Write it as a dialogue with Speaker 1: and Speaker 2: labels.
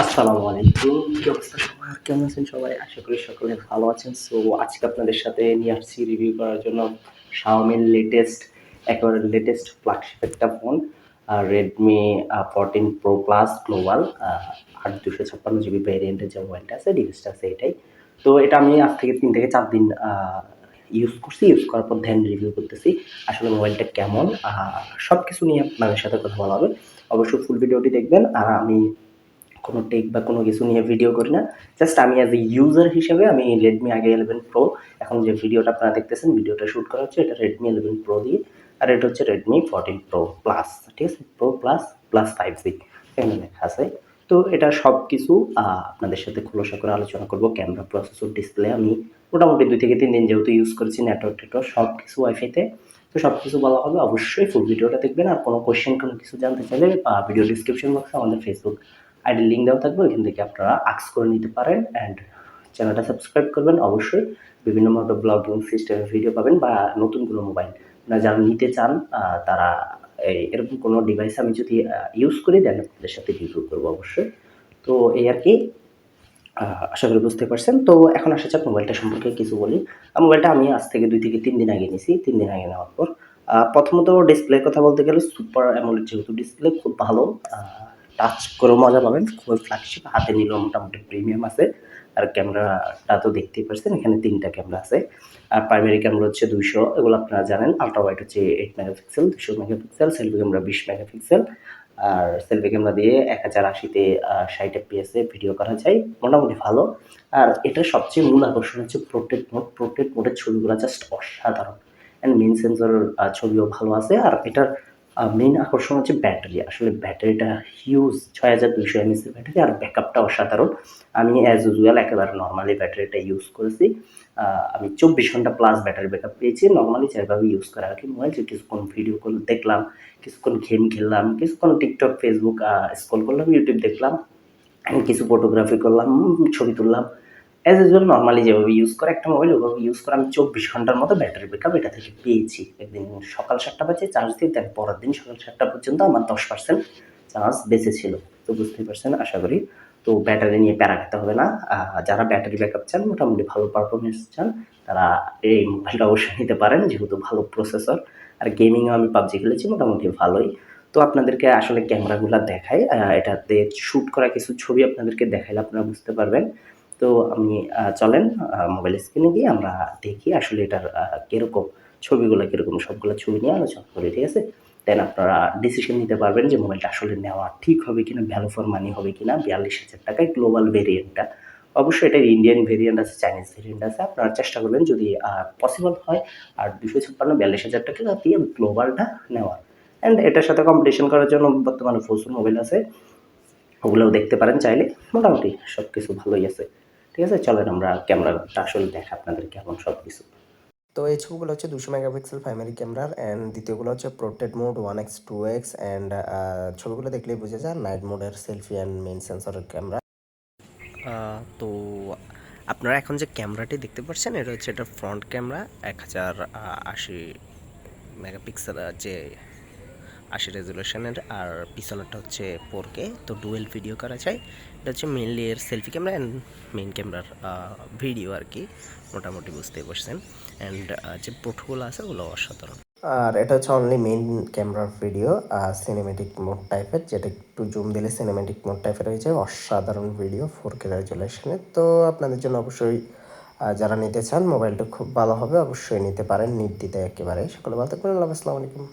Speaker 1: আসসালামু আলাইকুম। কি অবস্থা সবার? কেমন আছেন সবাই? আশা করি সকলে ভালো আছেন। সো আজকে আপনাদের সাথে নিয়ে আসছি রিভিউ করার জন্য Xiaomi একেবারে লেটেস্ট ফ্ল্যাগশিপ একটা phone Redmi 14 Pro Plus Global ৮ ২৫৬ GB ভ্যারিয়েন্টের যে মোবাইলটা আছে, ডিভাইসটা আছে এটাই। তো এটা আমি আজ থেকে ৩ থেকে ৪ দিন ইউজ করছি। ইউজ করার পর দেন রিভিউ করতেছি। আসলে মোবাইলটা কেমন সবকিছু নিয়ে আপনাদের সাথে কথা বলা হবে। অবশ্যই ফুল ভিডিওটি দেখবেন। আর আমি কোনো টেক বা কোনো কিছু নিয়ে ভিডিও করি না। জাস্ট আমি অ্যাজ এ ইউজার হিসেবে আমি Redmi আগে 11 Pro, এখন যে ভিডিওটা আপনারা দেখতেছেন, ভিডিওটা শুট করা হচ্ছে এটা Redmi 11 Pro দিয়ে। আর এটা হচ্ছে Redmi 14 Pro Plus, ঠিক আছে? Pro Plus, প্লাস 5G এখানে লেখা আছে। তো এটা সবকিছু আপনাদের সাথে খোলাসা করে আলোচনা করব। ক্যামেরা, প্রসেসর, ডিসপ্লে আমি মোটামুটি 2 থেকে 3 দিন যেহেতু ইউজ করেছি, নেটওয়ার্ক সবকিছু ওয়াইফাইতে। তো সবকিছু বলা হবে। অবশ্যই ফুল ভিডিওটা দেখবেন। আর কোনো কোয়েশ্চেন, কোনো কিছু জানতে চাইলে ভিডিও ডিসক্রিপশন বক্সে আমাদের ফেসবুক আইডির লিঙ্ক দেওয়া থাকবে, ওইখান থেকে আপনারা আস্ক করে নিতে পারেন। অ্যান্ড চ্যানেলটা সাবস্ক্রাইব করবেন অবশ্যই। বিভিন্ন মতো ব্লগিং সিস্টেমের ভিডিও পাবেন বা নতুন কোনো মোবাইল যারা নিতে চান তারা এরকম কোনো ডিভাইস আমি যদি ইউজ করি দেন আপনাদের সাথে রিভিউ করবো অবশ্যই। তো এই আর কি, আশা করি বুঝতে পারছেন। তো এখন আসা যাক মোবাইলটা সম্পর্কে কিছু বলি। মোবাইলটা আমি আজ থেকে 2 থেকে 3 দিন আগে নিয়েছি। 3 দিন আগে নেওয়ার পর প্রথমত ডিসপ্লের কথা বলতে গেলে সুপার অ্যামোলেড যেহেতু ডিসপ্লে খুব ভালো। টাচ করেও মজা পাবেন। খুবই ফ্ল্যাগশিপ, হাতে নিলেও মোটামুটি প্রিমিয়াম আছে। আর ক্যামেরাটা তো দেখতেই পারছেন, এখানে ৩ টা ক্যামেরা আছে। আর প্রাইমারি ক্যামেরা হচ্ছে 200, এগুলো আপনারা জানেন। আল্ট্রা ওয়াইড হচ্ছে 8 megapixel, 200 megapixel. Selfie camera 20 megapixel. আর সেলফি ক্যামেরা দিয়ে 1080-তে 60 FPS এ ভিডিও করা যায়, মোটামুটি ভালো। আর এটার সবচেয়ে মূল আকর্ষণ হচ্ছে পোর্ট্রেট মোড। পোর্ট্রেট মোডের ছবিগুলো জাস্ট অসাধারণ। অ্যান্ড মেইন সেন্সরের ছবিও ভালো আছে। আর এটার মেইন আকর্ষণ হচ্ছে ব্যাটারি। আসলে ব্যাটারিটা হিউজ, 6200 mAh এর ব্যাটারি। আর ব্যাকআপটা অসাধারণ। আমি অ্যাজ ইউজুয়াল একেবারে নর্মালি ব্যাটারিটা ইউজ করেছি। আমি 24 ঘন্টা প্লাস ব্যাটারি ব্যাকআপ পেয়েছি। নর্মালি যেভাবে ইউজ করে আর কি মোবাইল, যে কিছুক্ষণ ভিডিও কল দেখলাম, কিছুক্ষণ গেম খেললাম, কিছুক্ষণ টিকটক, ফেসবুক স্ক্রল করলাম, ইউটিউব দেখলাম, কিছু ফটোগ্রাফি করলাম, ছবি তুললাম। অ্যাজ ইউজুয়াল নর্মালি যেভাবে ইউজ করে একটা মোবাইল, ওভাবে ইউজ করে আমি 24 ঘন্টার মতো ব্যাটারি ব্যাকআপ এটা থেকে পেয়েছি। একদিন সকাল 7টা বাজে চার্জ দিয়ে দেন পরের দিন সকাল 7টা পর্যন্ত আমার 10% চার্জ বেঁচে ছিল। তো বুঝতেই পারছেন আশা করি। তো ব্যাটারি নিয়ে প্যারা খেতে হবে না। যারা ব্যাটারি ব্যাকআপ চান, মোটামুটি ভালো পারফরমেন্স চান, তারা এই মোবাইলটা অবশ্যই নিতে পারেন, যেহেতু ভালো প্রসেসর। আর গেমিংও আমি পাবজি খেলেছি মোটামুটি ভালোই। তো আপনাদেরকে আসলে ক্যামেরাগুলা দেখাই। এটাতে শ্যুট করা কিছু ছবি আপনাদেরকে দেখাইলে আপনারা বুঝতে পারবেন। তো আমি চলেন মোবাইল স্ক্রিনে গিয়ে আমরা দেখি আসলে এটার কিরকম ছবিগুলো কিরকম, সবগুলো ছবি নিয়ে আলোচনা করি, ঠিক আছে? দেন আপনারা ডিসিশন নিতে পারবেন যে মোবাইলটা আসলে নেওয়া ঠিক হবে কিনা, ভ্যালু ফর মানি হবে কিনা। ৪২,০০০ টাকায় গ্লোবাল ভেরিয়েন্টটা। অবশ্যই এটার ইন্ডিয়ান ভেরিয়েন্ট আছে, চাইনিজ ভেরিয়েন্ট আছে। আপনারা চেষ্টা করবেন যদি পসিবল হয় আর ২৫৬ ৪২,০০০ টাকা দিয়ে গ্লোবালটা নেওয়ার। অ্যান্ড এটার সাথে কম্পিটিশন করার জন্য বর্তমানে প্রচুর মোবাইল আছে, ওগুলোও দেখতে পারেন চাইলে। মোটামুটি সব কিছু ভালোই আছে, ঠিক আছে? চলেন আমরা ক্যামেরাটা আসলে দেখা আপনাদের কেমন সব কিছু।
Speaker 2: তো এই ছবিগুলো হচ্ছে 200 মেগাপিক্সেল প্রাইমারি ক্যামেরার, অ্যান্ড দ্বিতীয়গুলো হচ্ছে portrait mode 1x 2x, and ছবিগুলো দেখলেই বোঝা যায় নাইট মোডের সেলফি অ্যান্ড মেইন সেন্সরের ক্যামেরা। তো আপনারা এখন যে ক্যামেরাটি দেখতে পাচ্ছেন এটা হচ্ছে এটা ফ্রন্ট ক্যামেরা 1080 মেগাপিক্সেল, যে 80 রেজুলেশনের। আর পিছনেরটা হচ্ছে 4K, তো ডুয়েল ভিডিও করা যায়। এটা হচ্ছে মেইনলি এর সেলফি ক্যামেরা অ্যান্ড মেইন ক্যামেরার ভিডিও আর কি, মোটামুটি বুঝতেই পারছেন। অ্যান্ড যে পোর্টগুলো আছে ওগুলো অসাধারণ। আর এটা হচ্ছে অনলি মেইন ক্যামেরার ভিডিও, সিনেমেটিক মোড টাইপের, যেটা একটু জুম দিলে সিনেমেটিক মোড টাইপের হয়ে যায়। অসাধারণ ভিডিও 4K রেজুলেশনের। তো আপনাদের জন্য অবশ্যই যারা নিতে চান মোবাইলটা খুব ভালো হবে, অবশ্যই নিতে পারেন নির্দ্বিধায় একেবারে। সকলে ভালো থাকবেন। আসসালামু আলাইকুম।